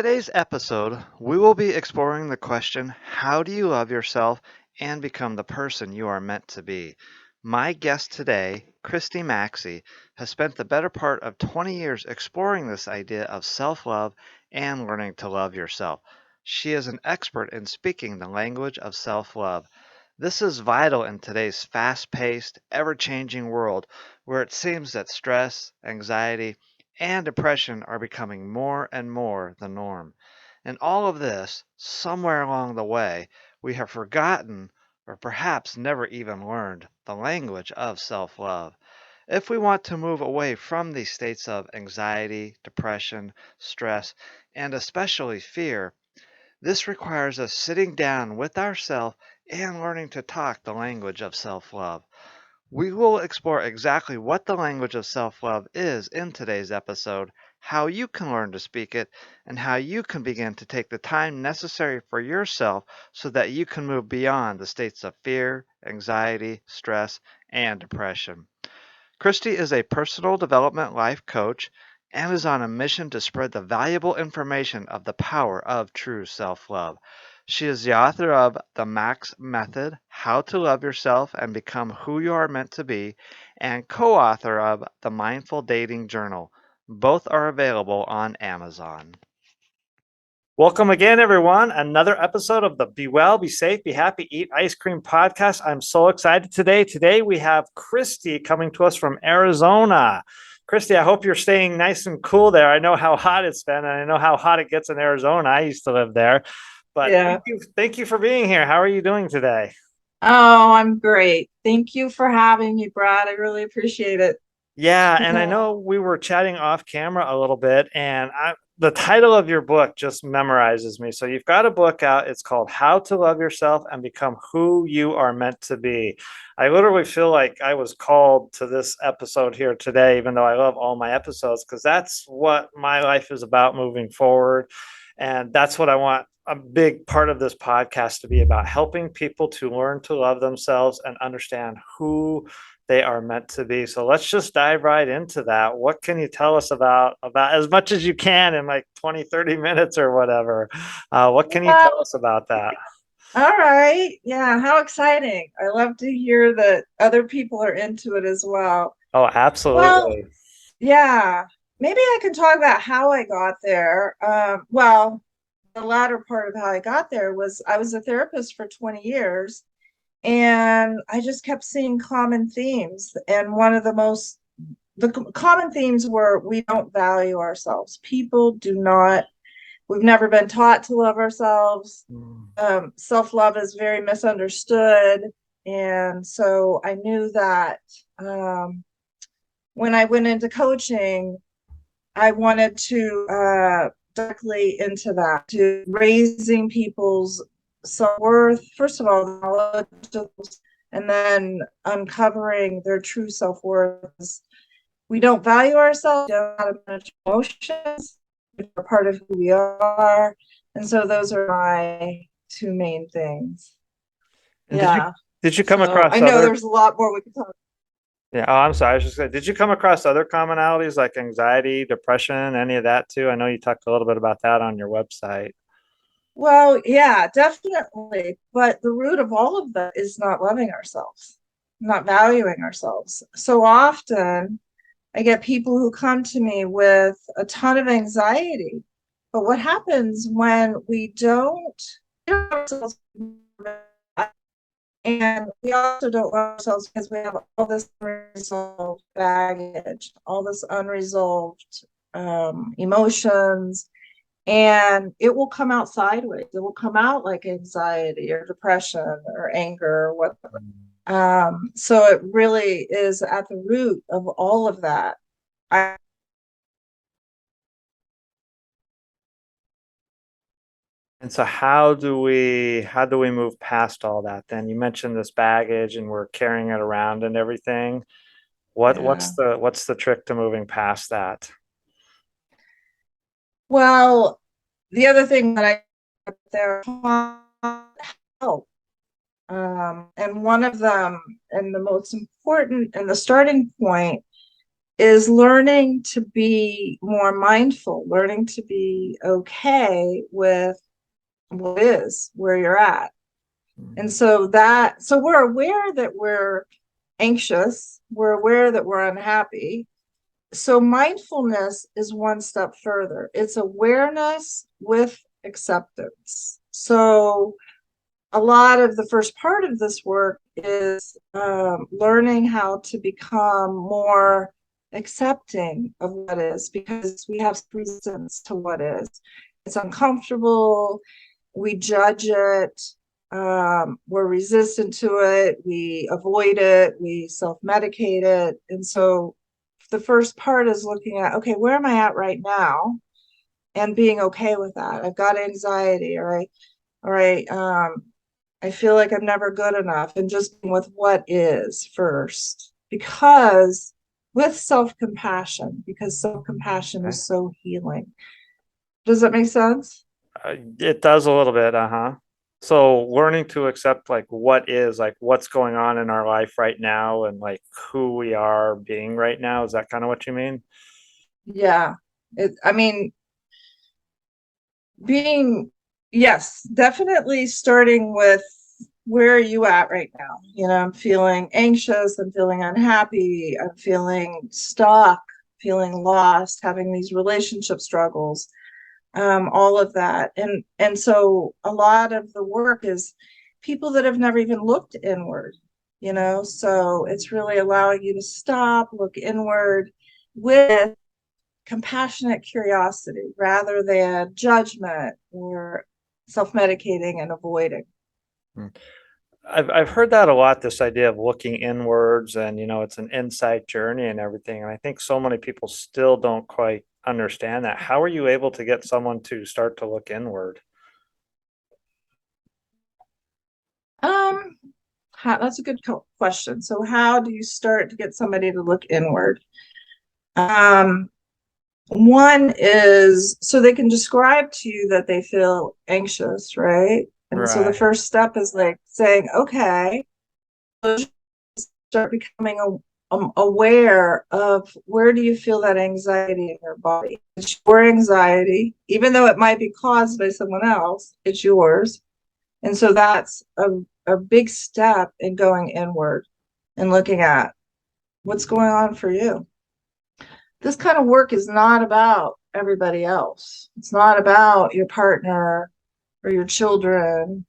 today's episode, we will be exploring the question, how do you love yourself and become the person you are meant to be? My guest today, Christy Maxey, has spent the better part of 20 years exploring this idea of self-love and learning to love yourself. She is an expert in speaking the language of self-love. This is vital in today's fast-paced, ever-changing world where it seems that stress, anxiety, and depression are becoming more and more the norm. And all of this, somewhere along the way, we have forgotten or perhaps never even learned the language of self love. If we want to move away from these states of anxiety, depression, stress, and especially fear, this requires us sitting down with ourselves and learning to talk the language of self love. We will explore exactly what the language of self love is in today's episode, how you can learn to speak it, and how you can begin to take the time necessary for yourself so that you can move beyond the states of fear, anxiety, stress, and depression. Christy is a personal development life coach and is on a mission to spread the valuable information of the power of true self love. She is the author of The Max Method, How to Love Yourself and Become Who You Are Meant to Be, and co author of The Mindful Dating Journal. Both are available on Amazon. Welcome again, everyone. Another episode of the Be Well, Be Safe, Be Happy, Eat Ice Cream podcast. I'm so excited today. Today we have Christy coming to us from Arizona. Christy, I hope you're staying nice and cool there. I know how hot it's been, and I know how hot it gets in Arizona. I used to live there. But Yeah. thank you for being here. How are you doing today? Oh, I'm great. Thank you for having me, Brad. I really appreciate it. Yeah, and I Yeah. know we were chatting off camera a little bit, and the title of your book just memorizes me. So you've got a book out. It's called How to Love Yourself and Become Who You Are Meant to Be. I literally feel like I was called to this episode here today, even though I love all my episodes, because that's what my life is about moving forward. And that's what I want a big part of this podcast to be about, helping people to learn to love themselves and understand who they are meant to be. So let's just dive right into that. What can you tell us about as much as you can in like 20, 30 minutes or whatever? What can you tell Well, us about that? all right. Yeah, how exciting. I love to hear that other people are into it as well. Oh, Well, absolutely. yeah, maybe I can talk about how I got there. Well, the latter part of how I got there was I was a therapist for 20 years, and I just kept seeing common themes. And one of the common themes were we don't value ourselves. People do not, we've never been taught to love ourselves. Mm. Self-love is very misunderstood. And so I knew that when I went into coaching, I wanted to directly into that, to raising people's self-worth, first of all, knowledge, and then uncovering their true self-worth. We don't value ourselves, we don't have much emotions, which are part of who we are. And so those are my two main things. And Yeah. did you come So I across know other? there's a lot more we could talk. Yeah, oh, I'm sorry. I was just saying, did you come across other commonalities like anxiety, depression, any of that too? I know you talked a little bit about that on your website. Well, yeah, definitely. But the root of all of that is not loving ourselves, not valuing ourselves. So often I get people who come to me with a ton of anxiety. But what happens when we don't give ourselves, and we also don't love ourselves because we have all this unresolved baggage, all this unresolved emotions, and it will come out sideways. It will come out like anxiety or depression or anger or whatever. So it really is at the root of all of that. I And so how do we move past all that then? You mentioned this baggage and we're carrying it around and everything. What Yeah. what's the trick to moving past that? Well, the other thing that I there help. And one of them, and the most important, and the starting point is learning to be more mindful, learning to be okay with what is, where you're at. And so we're aware that we're anxious, we're aware that we're unhappy. So mindfulness is one step further. It's awareness with acceptance. So a lot of the first part of this work is learning how to become more accepting of what is, because we have resistance to what is. It's uncomfortable. We judge it. We're resistant to it. We avoid it. We self-medicate it. And so the first part is looking at, okay, where am I at right now? And being okay with that. I've got anxiety, all right, I feel like I'm never good enough, and just being with what is first. Because with self-compassion, because self-compassion is so healing. Does that make sense? It does a little bit, uh-huh. So learning to accept like what is, like what's going on in our life right now and like who we are being right now. Is that kind of what you mean? Yeah. I mean, being, yes, definitely starting with where are you at right now? You know, I'm feeling anxious, I'm feeling unhappy, I'm feeling stuck, feeling lost, having these relationship struggles, all of that. And so a lot of the work is people that have never even looked inward, you know, so it's really allowing you to stop, look inward with compassionate curiosity rather than judgment or self-medicating and avoiding. Hmm. I've heard that a lot, this idea of looking inwards and it's an insight journey and everything. And I think so many people still don't quite understand that. How are you able to get someone to start to look inward? Um, that's a good question. So how do you start to get somebody to look inward? Um, One is so they can describe to you that they feel anxious, right? And so the Right. first step is like saying, okay, start becoming aware of where do you feel that anxiety in your body. It's your anxiety, even though it might be caused by someone else, it's yours. And so that's a big step in going inward and looking at what's going on for you. This kind of work is not about everybody else. It's not about your partner or your children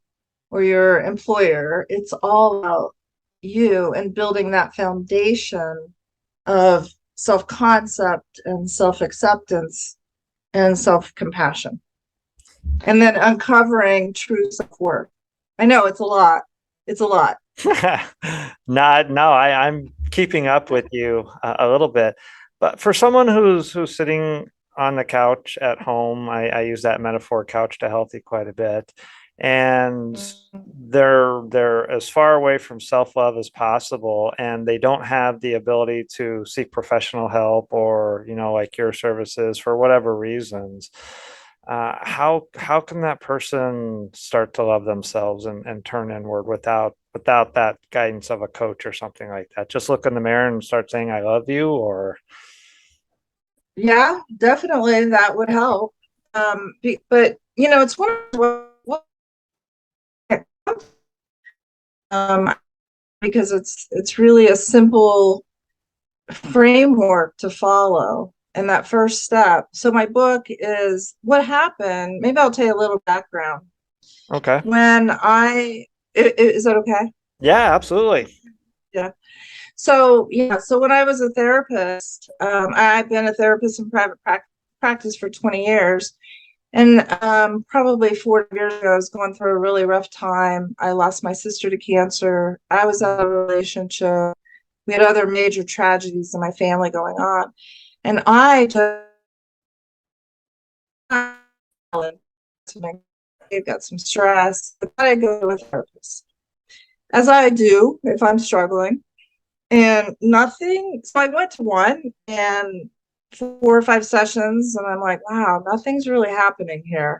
or your employer. It's all about you and building that foundation of self-concept and self-acceptance and self-compassion. And then uncovering true self-worth. I know it's a lot. It's a lot. Not, no, I'm keeping up with you a little bit. But for someone who's sitting on the couch at home, I use that metaphor couch to healthy quite a bit. And they're as far away from self-love as possible, and they don't have the ability to seek professional help or, like your services for whatever reasons. How can that person start to love themselves and turn inward without that guidance of a coach or something like that? Just look in the mirror and start saying I love you, or Yeah, definitely that would help. But it's one of um, because it's really a simple framework to follow. And that first step. So my book is what happened. Maybe I'll tell you a little background. okay. When is that okay? Yeah, absolutely. Yeah. So yeah, so when I was a therapist, I've been a therapist in private practice for 20 years. And probably 4 years ago, I was going through a really rough time. I lost my sister to cancer. I was out of a relationship. We had other major tragedies in my family going on. And I just got some stress. I thought I'd go to a therapist, as I do if I'm struggling. And nothing. So I went to one and 4 or 5 sessions, and I'm like, wow, nothing's really happening here.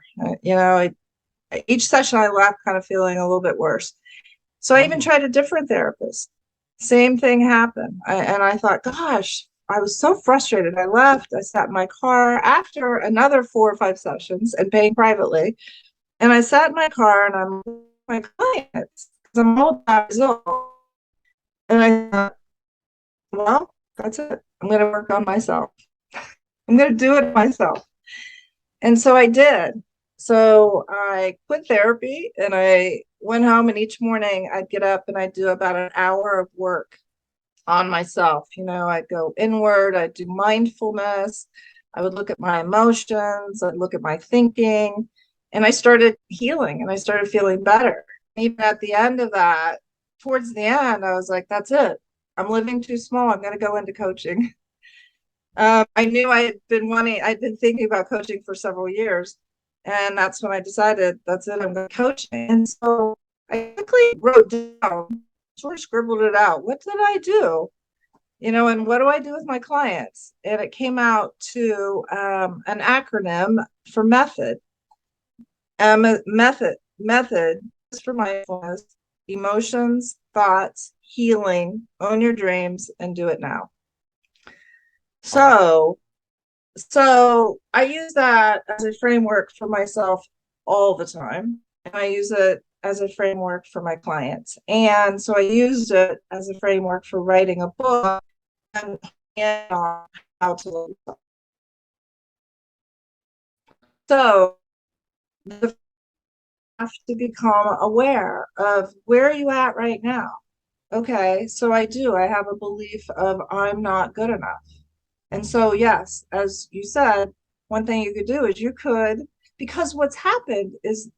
Each session I left kind of feeling a little bit worse. So I even tried a different therapist. Same thing happened. And I thought, gosh, I was so frustrated. I left. I sat in my car after another 4 or 5 sessions and paying privately. And I sat in my car and I'm with my clients because I'm all about results. And I thought, well, that's it. I'm going to work on myself. I'm going to do it myself. And so I did. So I quit therapy and I went home, and each morning I'd get up and I'd do about an hour of work on myself. I'd go inward, I'd do mindfulness, I would look at my emotions, I'd look at my thinking, and I started healing and I started feeling better. Even at the end of that, towards the end, I was like, that's it. I'm living too small. I'm going to go into coaching. I knew I'd been thinking about coaching for several years. And that's when I decided, that's it, I'm going to coach. And so I quickly wrote down, sort of scribbled it out. What did I do? And what do I do with my clients? And it came out to an acronym for method. Method is for mindfulness, emotions, thoughts, healing, own your dreams, and do it now. So I use that as a framework for myself all the time. And I use it as a framework for my clients. And so I used it as a framework for writing a book and on how to live. So you have to become aware of where are you at right now. Okay, so I have a belief of I'm not good enough. And so, yes, as you said, one thing you could do is because what's happened is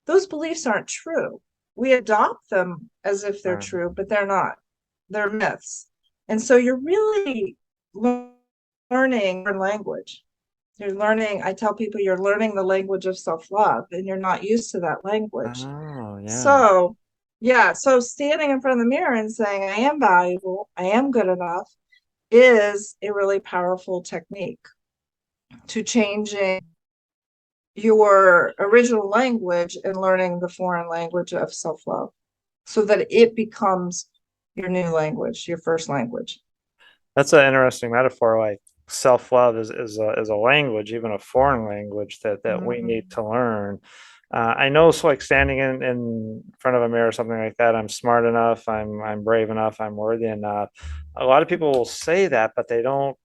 those beliefs aren't true. We adopt them as if they're true, but they're not. They're myths. And so you're really learning language. I tell people you're learning the language of self-love, and you're not used to that language. Oh, yeah. So standing in front of the mirror and saying, I am valuable, I am good enough, is a really powerful technique to changing your original language and learning the foreign language of self-love so that it becomes your new language, your first language. That's an interesting metaphor. Like self-love is a language, even a foreign language that we need to learn. I know, so like standing in front of a mirror or something like that, I'm smart enough, I'm brave enough, I'm worthy enough. A lot of people will say that, but they don't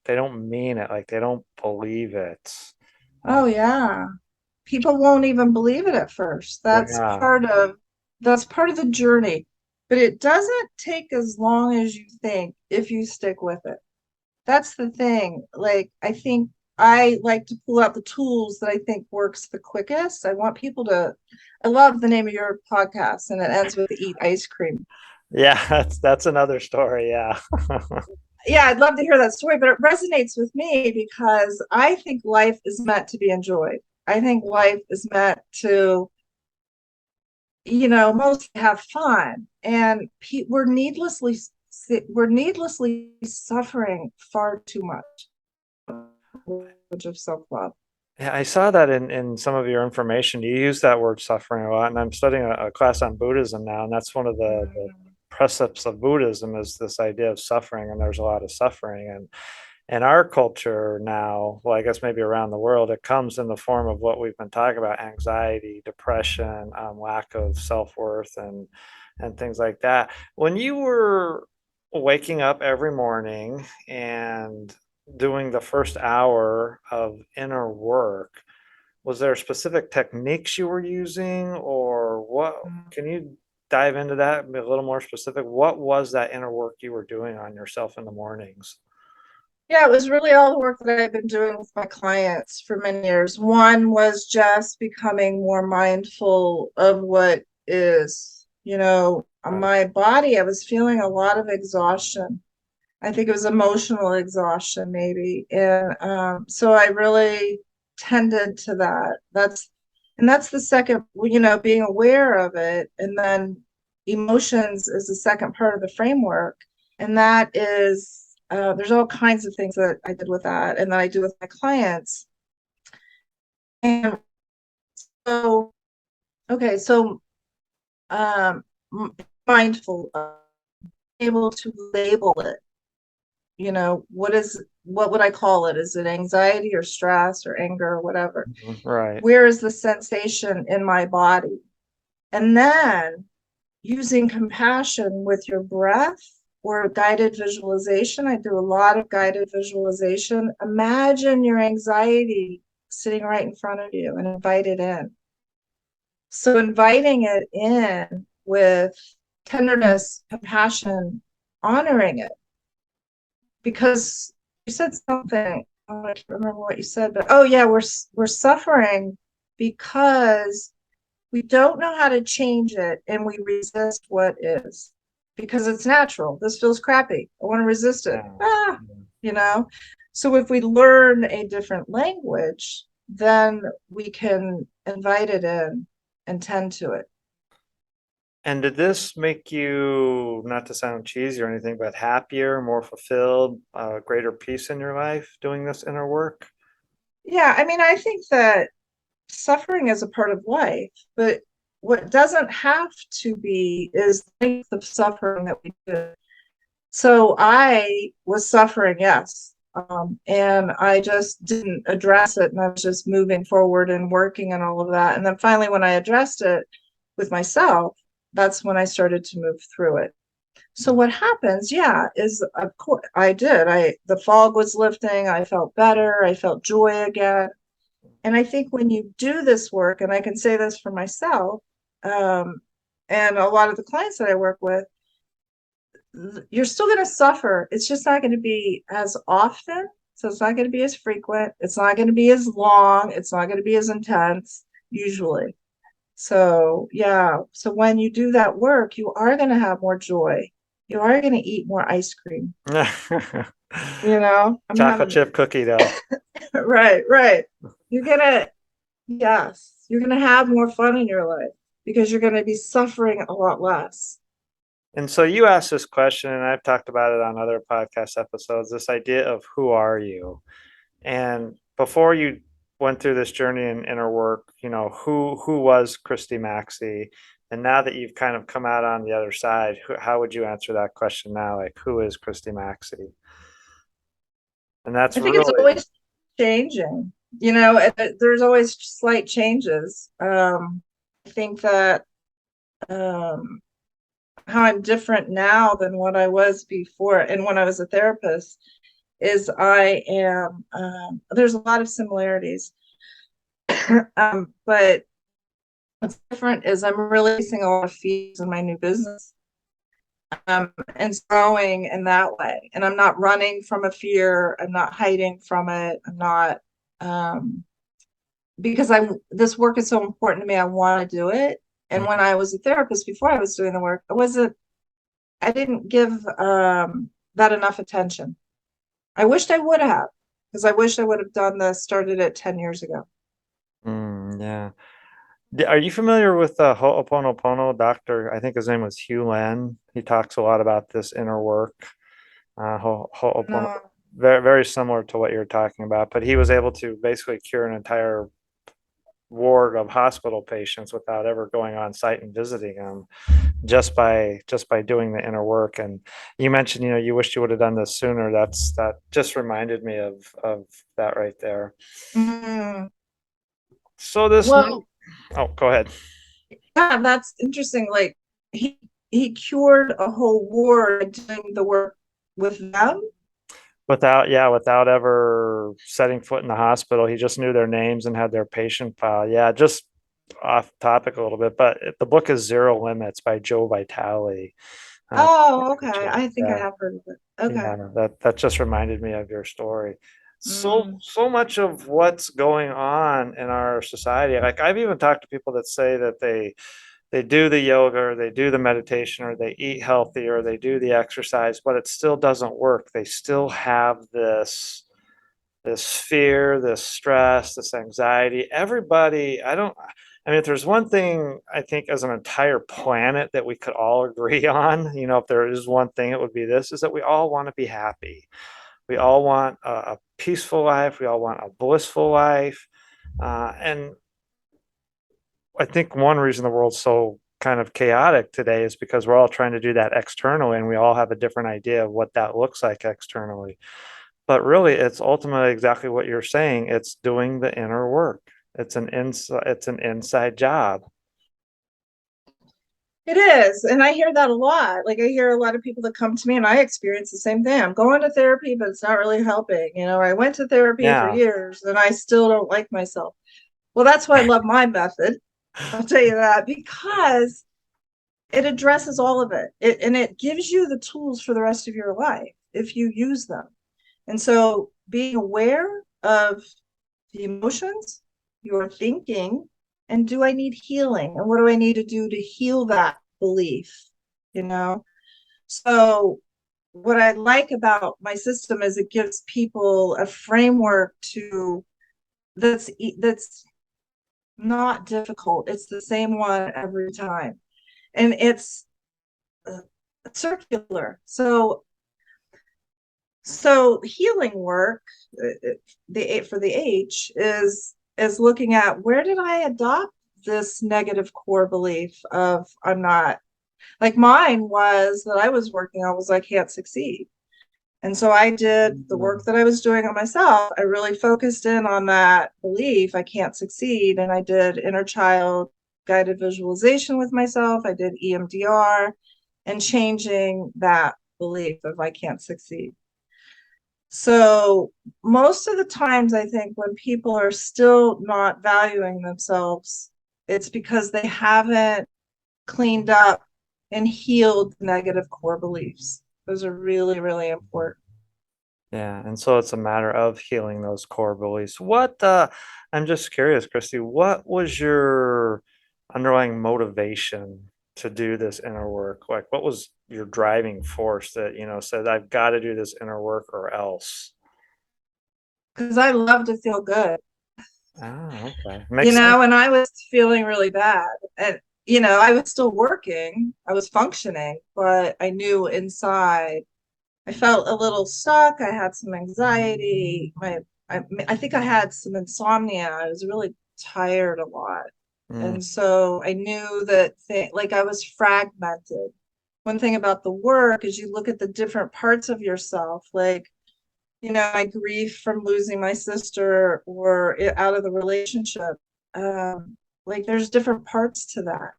mean it. Like they don't believe it. Oh yeah. People won't even believe it at first. That's Yeah. part of the journey. But it doesn't take as long as you think if you stick with it. That's the thing. Like, I think I like to pull out the tools that I think works the quickest. I love the name of your podcast, and it ends with eat ice cream. Yeah, that's another story. Yeah. Yeah, I'd love to hear that story, but it resonates with me because I think life is meant to be enjoyed. I think life is meant to, mostly have fun, and we're needlessly suffering far too much. Of self-love. Yeah, I saw that in some of your information. You use that word suffering a lot, and I'm studying a class on Buddhism now, and that's one of the precepts of Buddhism is this idea of suffering, and there's a lot of suffering. And in our culture now, well, I guess maybe around the world, it comes in the form of what we've been talking about: anxiety, depression, lack of self-worth, and things like that. When you were waking up every morning and doing the first hour of inner work, was there specific techniques you were using, or what? Can you dive into that and be a little more specific? What was that inner work you were doing on yourself in the mornings? Yeah, it was really all the work that I've been doing with my clients for many years. One was just becoming more mindful of what is, my body. I was feeling a lot of exhaustion. I think it was emotional exhaustion, maybe. And so I really tended to that. That's the second, being aware of it. And then emotions is the second part of the framework. And that is, there's all kinds of things that I did with that and that I do with my clients. And so, okay, so mindful, able to label it. what would I call it? Is it anxiety or stress or anger or whatever? Right. Where is the sensation in my body? And then using compassion with your breath or guided visualization. I do a lot of guided visualization. Imagine your anxiety sitting right in front of you and invite it in. So inviting it in with tenderness, compassion, honoring it. Because you said something, oh, I can't remember what you said, but oh yeah, we're suffering because we don't know how to change it and we resist what is because it's natural. This feels crappy. I want to resist it. Yeah. You know? So if we learn a different language, then we can invite it in and tend to it. And did this make you, not to sound cheesy or anything, but happier, more fulfilled, greater peace in your life doing this inner work? Yeah, I mean, I think that suffering is a part of life, but what doesn't have to be is the length of suffering that we do. So I was suffering, yes. And I just didn't address it, and I was just moving forward and working and all of that. And then finally, when I addressed it with myself, that's when I started to move through it. So what happens, yeah, is of course I did. The fog was lifting, I felt better, I felt joy again. And I think when you do this work, and I can say this for myself, and a lot of the clients that I work with, you're still going to suffer. It's just not going to be as often. So it's not going to be as frequent. It's not going to be as long. It's not going to be as intense, usually. So, yeah. So when you do that work, you are going to have more joy. You are going to eat more ice cream. I'm Chocolate chip cookie dough. Right, right. You're going to, yes, you're going to have more fun in your life because you're going to be suffering a lot less. And so you asked this question, and I've talked about it on other podcast episodes, this idea of who are you? And before you went through this journey in inner work, who was Christy Maxey? And now that you've kind of come out on the other side, how would you answer that question now? Like, who is Christy Maxey? And that's I think it's really, always changing. There's always slight changes. I think that how I'm different now than what I was before, and when I was a therapist, is I am. There's a lot of similarities, but what's different is I'm releasing a lot of fears in my new business. And growing in that way. And I'm not running from a fear. I'm not hiding from it. I'm not because this work is so important to me. I want to do it. And when I was a therapist before I was doing the work, I didn't give that enough attention. I wished I would have, because I wish I would have started it 10 years ago. Yeah. Are you familiar with Ho'oponopono doctor? I think his name was Hugh Len. He talks a lot about this inner work. Ho'opono, very, very similar to what you're talking about, but he was able to basically cure an entire ward of hospital patients without ever going on site and visiting them, just by doing the inner work. And you mentioned, you wished you would have done this sooner. That just reminded me of that right there. So go ahead. Yeah, that's interesting. Like he cured a whole ward doing the work with them. Without ever setting foot in the hospital. He just knew their names and had their patient file. Yeah, just off topic a little bit, but the book is Zero Limits by Joe Vitale. Oh, okay. I think I have heard of it. Okay. Yeah, that just reminded me of your story. So much of what's going on in our society. Like, I've even talked to people that say that they do the yoga or they do the meditation or they eat healthy or they do the exercise, but it still doesn't work. They still have this fear, this stress, this anxiety. If there's one thing I think as an entire planet that we could all agree on, if there is one thing, it would be this, is that we all want to be happy. We all want a peaceful life. We all want a blissful life. And I think one reason the world's so kind of chaotic today is because we're all trying to do that externally, and we all have a different idea of what that looks like externally. But really, it's ultimately exactly what you're saying. It's doing the inner work. It's an inside job. It is. And I hear that a lot. Like I hear a lot of people that come to me and I experience the same thing. I'm going to therapy, but it's not really helping. I went to therapy for Yeah. years and I still don't like myself. Well, that's why I love my method. I'll tell you that because it addresses all of it. And it gives you the tools for the rest of your life if you use them. And so being aware of the emotions, your thinking, and do I need healing? And what do I need to do to heal that belief? So what I like about my system is it gives people a framework that's not difficult. It's the same one every time. And it's circular. So healing work, for the H is looking at where did I adopt this negative core belief of I'm not, like mine was that I was working on was I can't succeed. And so I did the work that I was doing on myself. I really focused in on that belief I can't succeed. And I did inner child guided visualization with myself. I did EMDR and changing that belief of I can't succeed. So most of the times, I think when people are still not valuing themselves, it's because they haven't cleaned up and healed negative core beliefs. Those are really, really important. Yeah, and so it's a matter of healing those core beliefs. I'm just curious, Christy, what was your underlying motivation to do this inner work? Like, what was your driving force that, said, I've got to do this inner work or else? Because I love to feel good. Okay. Makes sense. And I was feeling really bad. And, I was still working, I was functioning, but I knew inside I felt a little stuck. I had some anxiety. I think I had some insomnia. I was really tired a lot. Mm. And so I knew that like I was fragmented. One thing about the work is you look at the different parts of yourself, like, my grief from losing my sister or out of the relationship. Like there's different parts to that.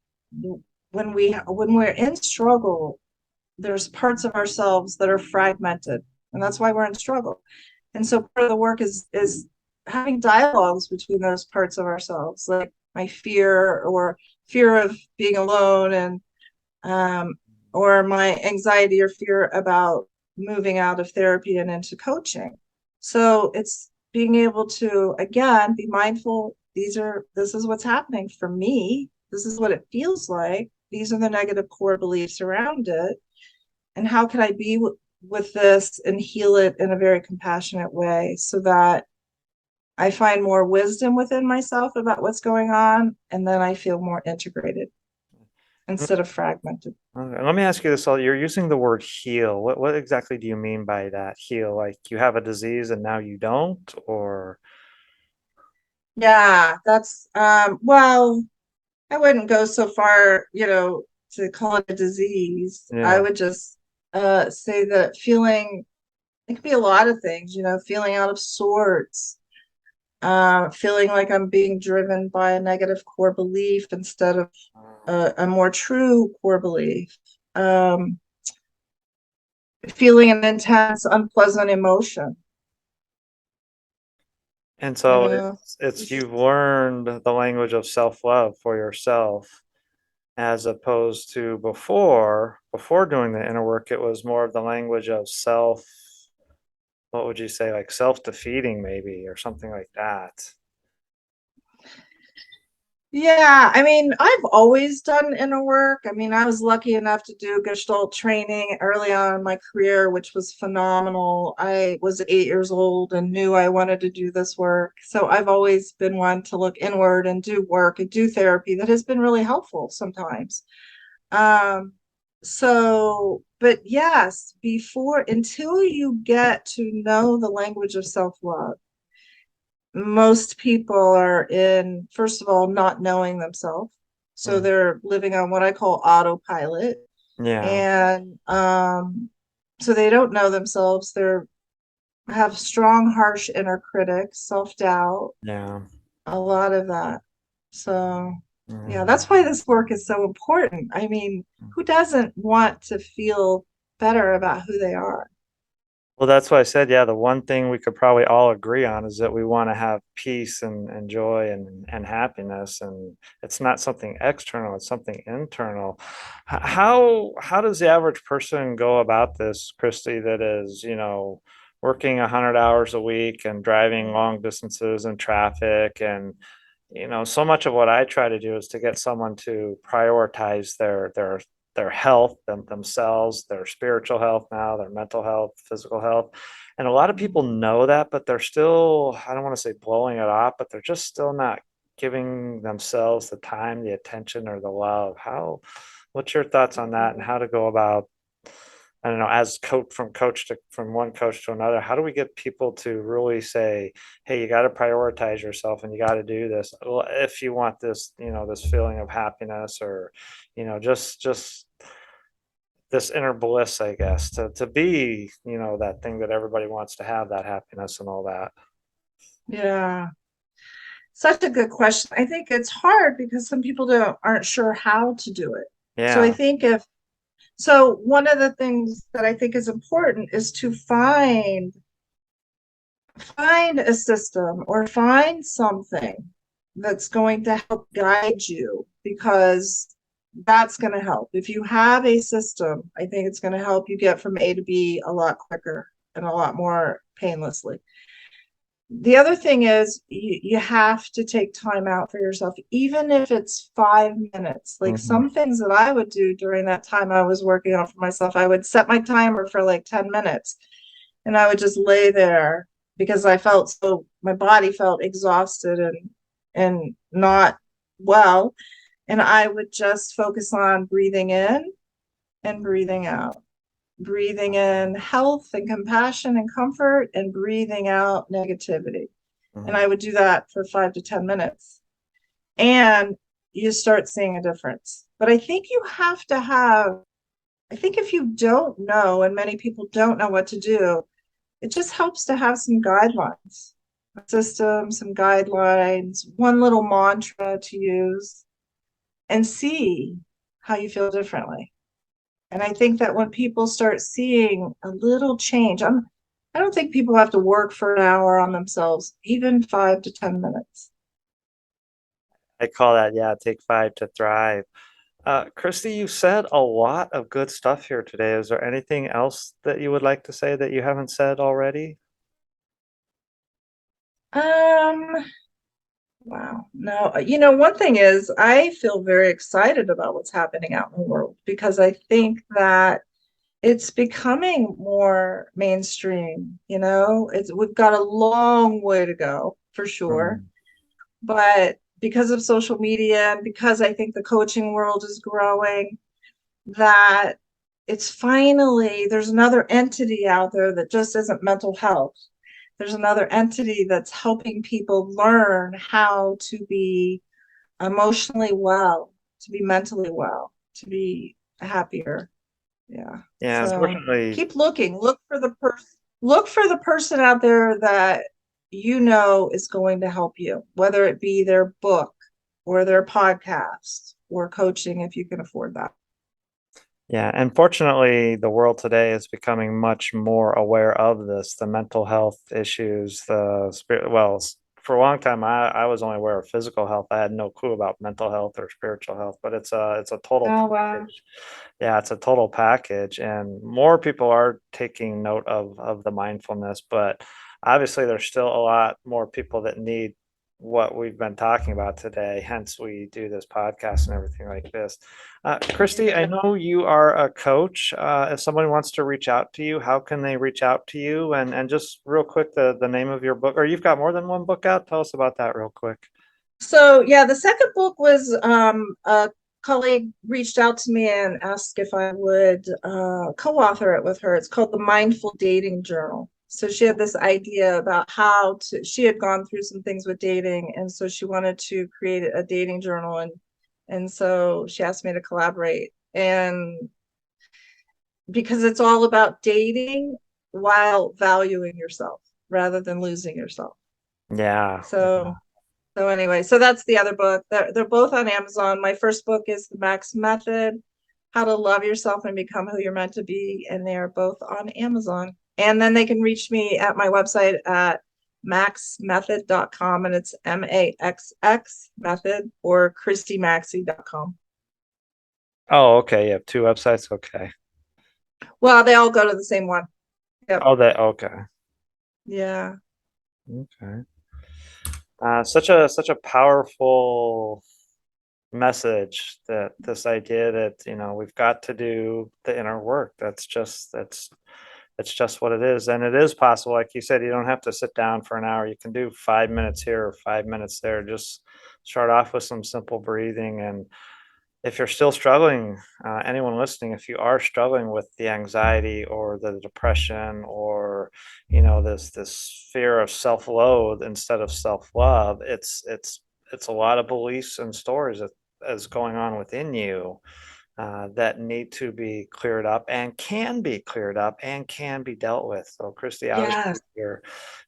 When we're in struggle, there's parts of ourselves that are fragmented, and that's why we're in struggle. And so part of the work is having dialogues between those parts of ourselves, like my fear or fear of being alone, and or my anxiety or fear about moving out of therapy and into coaching. So it's being able to again be mindful. This is what's happening for me. This is what it feels like. These are the negative core beliefs around it. And how can I be with this and heal it in a very compassionate way so that I find more wisdom within myself about what's going on, and then I feel more integrated instead of fragmented. Okay, let me ask you this. You're using the word heal. What exactly do you mean by that? Heal, like you have a disease and now you don't, or? Yeah, that's well, I wouldn't go so far, to call it a disease. I Yeah. would just say that feeling, it could be a lot of things, feeling out of sorts, feeling like I'm being driven by a negative core belief instead of a more true core belief. Feeling an intense, unpleasant emotion. And You so know, it's you've learned the language of self-love for yourself as opposed to before doing the inner work, it was more of the language of what would you say, like self-defeating maybe, or something like that. Yeah, I mean, I've always done inner work. I mean, I was lucky enough to do Gestalt training early on in my career, which was phenomenal. I was 8 years old and knew I wanted to do this work. So I've always been one to look inward and do work and do therapy that has been really helpful sometimes. Um, but yes, until you get to know the language of self-love, most people are in, first of all, not knowing themselves. So Mm. they're living on what I call autopilot. Yeah. And so they don't know themselves. They're have strong, harsh inner critics, self-doubt, Yeah. a lot of that. So yeah, Mm. that's why this work is so important. I mean, who doesn't want to feel better about who they are? Well, that's why I said, yeah, the one thing we could probably all agree on is that we want to have peace and joy and happiness. And it's not something external, it's something internal. How does the average person go about this, Christy, that is, working 100 hours a week and driving long distances in traffic and so much of what I try to do is to get someone to prioritize their health, themselves, their spiritual health now, their mental health, physical health. And a lot of people know that, but they're still, I don't want to say blowing it off, but they're just still not giving themselves the time, the attention, or the love. What's your thoughts on that and how to go about, I don't know, as from one coach to another, how do we get people to really say, hey, you got to prioritize yourself and you got to do this if you want this, this feeling of happiness or, just this inner bliss, I guess, to be, that thing that everybody wants to have, that happiness and all that. Yeah, such a good question. I think it's hard because some people aren't sure how to do it. So I Yeah. think so one of the things that I think is important is to find a system or find something that's going to help guide you, because that's going to help. If you have a system, I think it's going to help you get from A to B a lot quicker and a lot more painlessly. The other thing is you have to take time out for yourself, even if it's 5 minutes. Like Mhm. some things that I would do during that time I was working on for myself, I would set my timer for like 10 minutes and I would just lay there because my body felt exhausted and not well. And I would just focus on breathing in and breathing out, breathing in health and compassion and comfort, and breathing out negativity. And Mhm. I would do that for 5 to 10 minutes. And you start seeing a difference. But I think I think if you don't know, and many people don't know what to do, it just helps to have some guidelines, a system, some guidelines, one little mantra to use, and see how you feel differently. And I think that when people start seeing a little change, I don't think people have to work for an hour on themselves, even 5 to 10 minutes. I call that, yeah, take 5 to thrive. Christy, you said a lot of good stuff here today. Is there anything else that you would like to say that you haven't said already? Um, wow. No, one thing is I feel very excited about what's happening out in the world because I think that it's becoming more mainstream, we've got a long way to go for sure. Mm. But because of social media and because I think the coaching world is growing, that it's finally there's another entity out there that just isn't mental health. There's another entity that's helping people learn how to be emotionally well, to be mentally well, to be happier. Yeah. Yeah, So unfortunately, keep looking. Look for the person out there that is going to help you, whether it be their book or their podcast or coaching if you can afford that. yeah, unfortunately, the world today is becoming much more aware of this, the mental health issues, the spirit. Well, for a long time, I was only aware of physical health. I had no clue about mental health or spiritual health, but it's a total Oh wow. package. Yeah, it's a total package, and more people are taking note of the mindfulness, but obviously, there's still a lot more people that need what we've been talking about today. Hence, we do this podcast and everything like this. Christy, I Yeah. know you are a coach. If someone wants to reach out to you, how can they reach out to you? And just real quick, the name of your book, or you've got more than one book out? Tell us about that real quick. So yeah, the second book was a colleague reached out to me and asked if I would co-author it with her. It's called the Mindful Dating Journal. So she had this idea about she had gone through some things with dating, and so she wanted to create a dating journal And so she asked me to collaborate. And because it's all about dating while valuing yourself rather than losing yourself. Yeah. So anyway, so that's the other book. They're both on Amazon. My first book is The Max Method, How to Love Yourself and Become Who You're Meant to Be. And they are both on Amazon. And then they can reach me at my website at maxmethod.com, and it's MAXX method, or christymaxey.com. Oh, okay. You have two websites. Okay. Well, they all go to the same one. Yep. Oh, okay. Yeah. Okay. Such a powerful message, that this idea that, you know, we've got to do the inner work. That's just what it is. And it is possible. Like you said, you don't have to sit down for an hour. You can do 5 minutes here or 5 minutes there. Just start off with some simple breathing. And if you're still struggling, anyone listening, if you are struggling with the anxiety or the depression, or, you know, this fear of self-loathe instead of self-love, it's a lot of beliefs and stories that is going on within you, that need to be cleared up and can be cleared up and can be dealt with. So, Christy, obviously, Yes.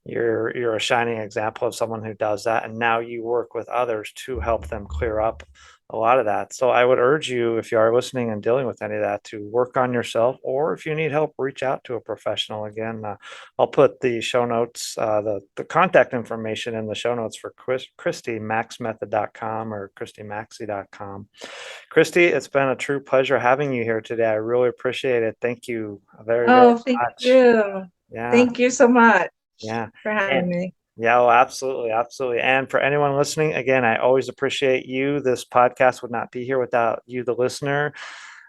you're a shining example of someone who does that, and now you work with others to help them clear up a lot of that. So I would urge you, if you are listening and dealing with any of that, to work on yourself, or if you need help, reach out to a professional. Again, I'll put the show notes, the contact information in the show notes for Christy, maxmethod.com or christymaxey.com. Christy, it's been a true pleasure having you here today. I really appreciate it. Thank you very, very Thank much. you. Yeah. Thank you so much Yeah. for having me. Yeah, oh, absolutely. Absolutely. And for anyone listening, again, I always appreciate you. This podcast would not be here without you, the listener.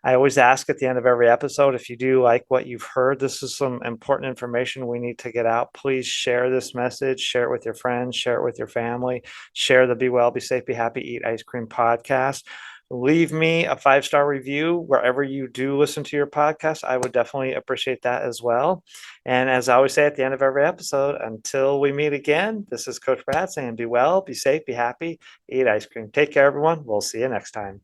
I always ask at the end of every episode, if you do like what you've heard, this is some important information we need to get out. Please share this message, share it with your friends, share it with your family, share the Be Well, Be Safe, Be Happy, Eat Ice Cream podcast. Leave me a 5-star review wherever you do listen to your podcast. I would definitely appreciate that as well. And as I always say at the end of every episode, until we meet again, this is Coach Brad saying, be well, be safe, be happy, eat ice cream. Take care, everyone. We'll see you next time.